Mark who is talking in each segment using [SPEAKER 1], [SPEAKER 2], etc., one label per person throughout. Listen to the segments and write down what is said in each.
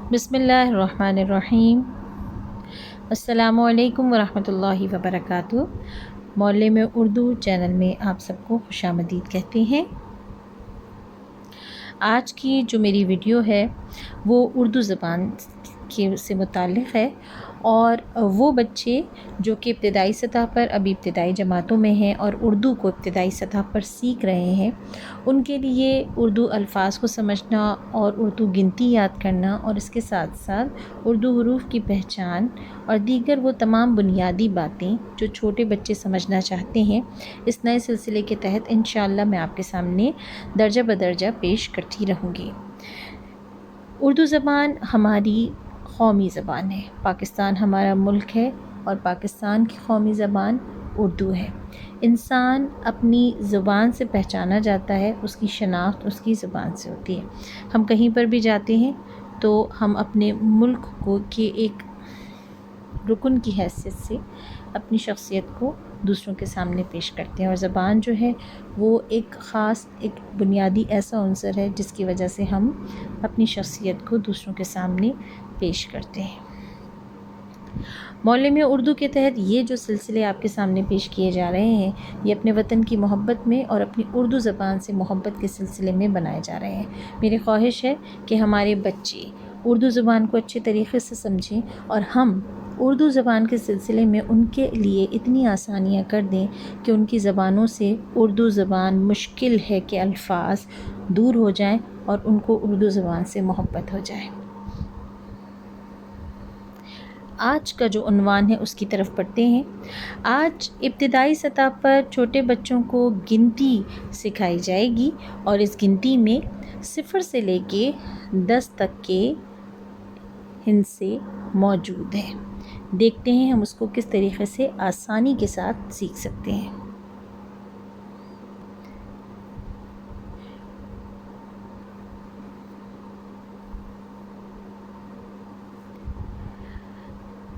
[SPEAKER 1] बिस्मिल्लाहिर्रहमानिर्रहीम। अस्सलामुअलैकुम वरहमतुल्लाहि वबरकातुहू। मौल्ले में उर्दू चैनल में आप सबको खुशामदीद कहते हैं। आज की जो मेरी वीडियो है वो उर्दू ज़बान से मुताल्लिक़ है और वो बच्चे जो कि इब्तिदाई सतह पर अभी इब्तिदाई जमातों में हैं और उर्दू को इब्तिदाई सतह पर सीख रहे हैं, उनके लिए उर्दू अल्फाज को समझना और उर्दू गिनती याद करना और इसके साथ साथ उर्दू हरूफ की पहचान और दीगर वो तमाम बुनियादी बातें जो छोटे बच्चे समझना चाहते हैं, इस नए सिलसिले के तहत इंशाअल्लाह मैं आपके सामने दर्जा बदर्जा पेश करती रहूँगी। उर्दू ज़बान हमारी कौमी ज़बान है। पाकिस्तान हमारा मुल्क है और पाकिस्तान की कौमी ज़बान उर्दू है। इंसान अपनी ज़ुबान से पहचाना जाता है, उसकी शनाख्त उसकी ज़ुबान से होती है। हम कहीं पर भी जाते हैं तो हम अपने मुल्क को के एक रुकन की हैसियत से अपनी शख्सियत को दूसरों के सामने पेश करते हैं और ज़बान जो है वो एक ख़ास एक बुनियादी ऐसा उन्सर है जिसकी वजह से हम अपनी शख्सियत को दूसरों के सामने पेश करते हैं। मौल्ले में उर्दू के तहत ये जो सिलसिले आपके सामने पेश किए जा रहे हैं, ये अपने वतन की मोहब्बत में और अपनी उर्दू ज़बान से मोहब्बत के सिलसिले में बनाए जा रहे हैं। मेरी ख्वाहिश है कि हमारे बच्चे उर्दू ज़बान को अच्छे तरीक़े से समझें और हम उर्दू ज़बान के सिलसिले में उनके लिए इतनी आसानियाँ कर दें कि उनकी ज़बानों से उर्दू ज़बान मुश्किल है के अल्फाज दूर हो जाएं और उनको उर्दू ज़बान से मोहब्बत हो जाए। आज का जो उन्वान है उसकी तरफ पढ़ते हैं। आज इब्तिदाई सतह पर छोटे बच्चों को गिनती सिखाई जाएगी और इस गिनती में 0 से लेके 10 तक के हिस्से मौजूद हैं। देखते हैं हम उसको किस तरीक़े से आसानी के साथ सीख सकते हैं।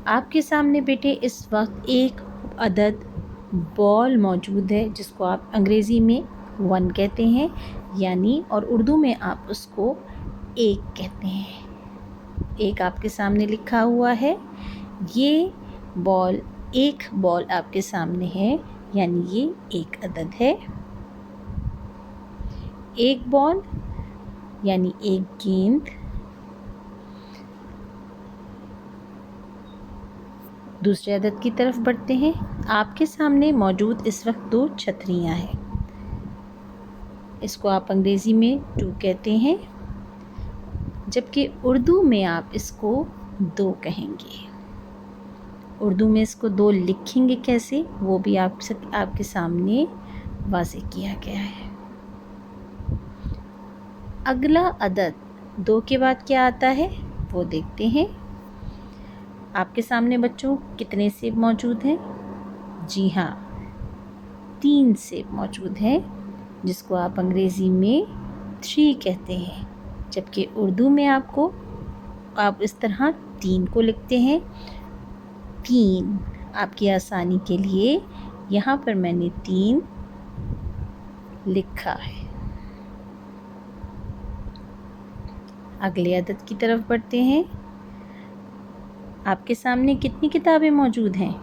[SPEAKER 1] आपके सामने बेटे इस वक्त एक अदद बॉल मौजूद है जिसको आप अंग्रेज़ी में 1 कहते हैं यानी, और उर्दू में आप उसको 1 कहते हैं। 1 आपके सामने लिखा हुआ है। ये बॉल, एक बॉल आपके सामने है यानी ये एक अदद है। 1 बॉल यानी 1 गेंद। दूसरे अदद की तरफ बढ़ते हैं। आपके सामने मौजूद इस वक्त 2 छतरियाँ हैं। इसको आप अंग्रेज़ी में 2 कहते हैं जबकि उर्दू में आप इसको 2 कहेंगे। उर्दू में इसको 2 लिखेंगे कैसे, वो भी आपके सामने वाज़ेह किया गया है। अगला अदद 2 के बाद क्या आता है वो देखते हैं। आपके सामने बच्चों कितने सेब मौजूद हैं? जी हाँ, 3 सेब मौजूद हैं जिसको आप अंग्रेज़ी में 3 कहते हैं, जबकि उर्दू में आप इस तरह 3 को लिखते हैं। 3 आपकी आसानी के लिए यहाँ पर मैंने 3 लिखा है। अगले अदद की तरफ बढ़ते हैं। आपके सामने कितनी किताबें मौजूद हैं?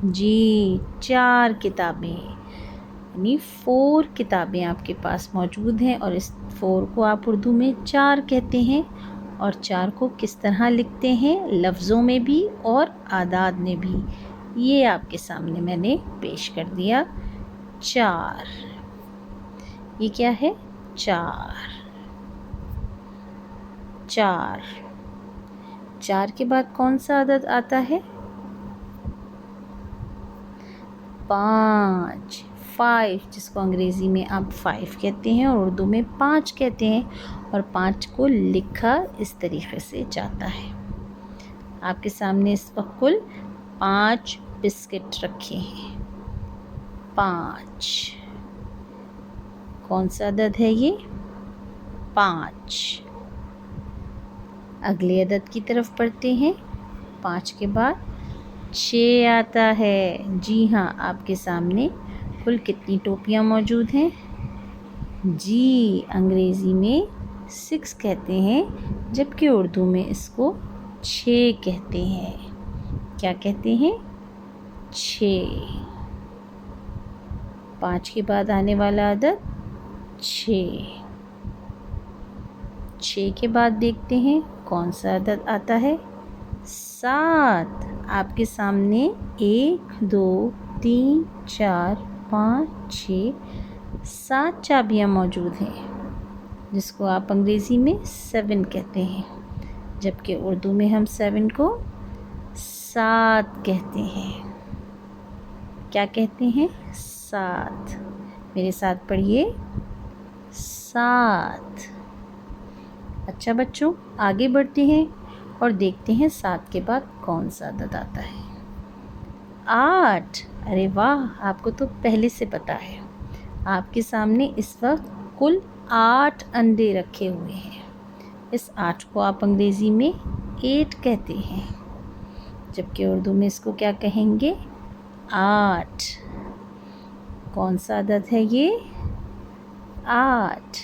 [SPEAKER 1] जी, 4 किताबें यानी 4 किताबें आपके पास मौजूद हैं और इस 4 को आप उर्दू में 4 कहते हैं। और 4 को किस तरह लिखते हैं, लफ्ज़ों में भी और आदाद में भी, ये आपके सामने मैंने पेश कर दिया। 4, ये क्या है? 4 के बाद कौन सा अदद आता है? 5, जिसको अंग्रेज़ी में आप 5 कहते हैं और उर्दू में 5 कहते हैं और 5 को लिखा इस तरीक़े से जाता है। आपके सामने इस वक्त कुल 5 बिस्किट रखे हैं। 5, कौन सा अदद है ये? 5। अगले अदद की तरफ बढ़ते हैं। 5 के बाद 6 आता है। जी हाँ, आपके सामने कुल कितनी टोपियाँ मौजूद हैं? जी, अंग्रेज़ी में 6 कहते हैं جبکہ اردو میں اس کو 6 کہتے ہیں. کیا کہتے ہیں؟ 6. 5 کے بعد آنے والا عدد 6. 6 کے بعد دیکھتے ہیں کون سا عدد آتا ہے؟ 7. آپ کے سامنے 1 2 3 4 5 6 7 چابیاں موجود ہیں، جس کو آپ انگریزی میں 7 کہتے ہیں، جبکہ اردو میں ہم 7 کو 7 کہتے ہیں. کیا کہتے ہیں؟ 7. میرے ساتھ پڑھیے، 7. اچھا بچوں، آگے بڑھتے ہیں اور دیکھتے ہیں 7 کے بعد کون سا عدد آتا ہے؟ 8. ارے واہ، آپ کو تو پہلے سے پتہ ہے. آپ کے سامنے اس وقت کل 8 انڈے رکھے ہوئے ہیں. اس 8 کو آپ انگریزی میں 8 کہتے ہیں، جبکہ اردو میں اس کو کیا کہیں گے؟ 8. کون سا عدد ہے یہ؟ 8.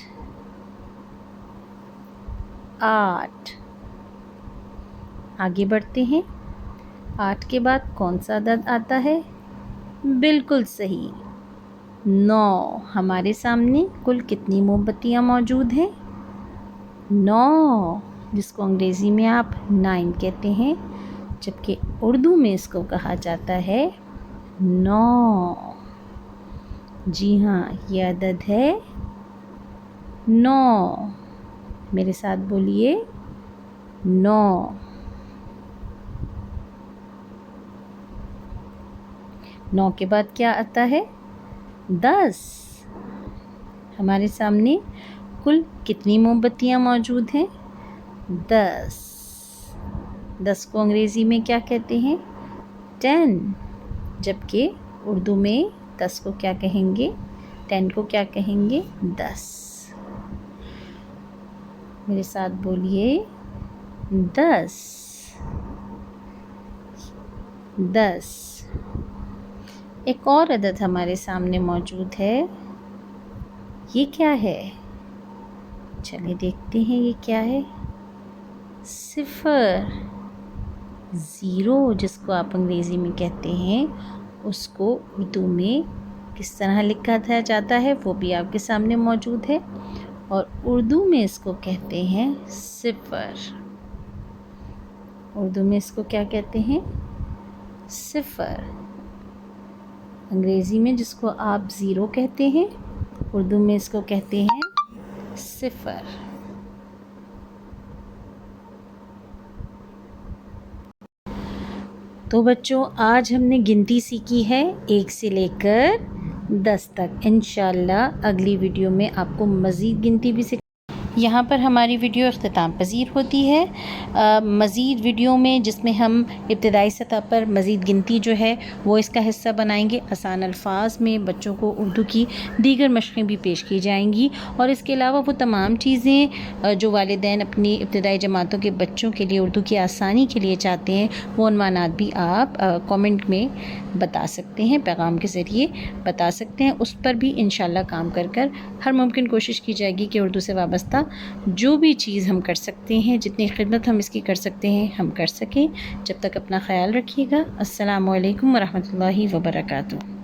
[SPEAKER 1] 8. آگے بڑھتے ہیں. 8 کے بعد کون سا عدد آتا ہے؟ بالکل صحیح، 9. ہمارے سامنے کل کتنی موم بتیاں موجود ہیں؟ 9، جس کو انگریزی میں آپ 9 کہتے ہیں، جبکہ اردو میں اس کو کہا جاتا ہے 9. جی ہاں، یہ عدد ہے 9. میرے ساتھ بولیے، 9. 9 کے بعد کیا آتا ہے؟ 10. ہمارے سامنے کل کتنی موم بتیاں موجود ہیں؟ 10. 10 کو انگریزی میں کیا کہتے ہیں؟ 10. جبکہ اردو میں 10 کو کیا کہیں گے؟ 10 کو کیا کہیں گے؟ 10. میرے ساتھ بولیے، 10. 10. ایک اور عدد ہمارے سامنے موجود ہے، یہ کیا ہے؟ چلیے دیکھتے ہیں یہ کیا ہے. 0. 0 جس کو آپ انگریزی میں کہتے ہیں، اس کو اردو میں کس طرح لکھا جاتا ہے وہ بھی آپ کے سامنے موجود ہے، اور اردو میں اس کو کہتے ہیں 0. اردو میں اس کو کیا کہتے ہیں؟ 0. انگریزی میں جس کو آپ 0 کہتے ہیں، اردو میں اس کو کہتے ہیں 0. تو بچوں، آج ہم نے گنتی سیکھی ہے 1 سے لے کر 10 تک. انشاءاللہ اگلی ویڈیو میں آپ کو مزید گنتی بھی یہاں پر ہماری ویڈیو اختتام پذیر ہوتی ہے. مزید ویڈیو میں جس میں ہم ابتدائی سطح پر مزید گنتی جو ہے وہ اس کا حصہ بنائیں گے. آسان الفاظ میں بچوں کو اردو کی دیگر مشقیں بھی پیش کی جائیں گی، اور اس کے علاوہ وہ تمام چیزیں جو والدین اپنی ابتدائی جماعتوں کے بچوں کے لیے اردو کی آسانی کے لیے چاہتے ہیں، وہ عنوانات بھی آپ کامنٹ میں بتا سکتے ہیں، پیغام کے ذریعے بتا سکتے ہیں. اس پر بھی انشاءاللہ کام کر ہر ممکن کوشش کی جائے گی کہ اردو سے وابستہ جو بھی چیز ہم کر سکتے ہیں، جتنی خدمت ہم اس کی کر سکتے ہیں، ہم کر سکیں. جب تک اپنا خیال رکھیے گا. السلام علیکم ورحمۃ اللہ وبرکاتہ.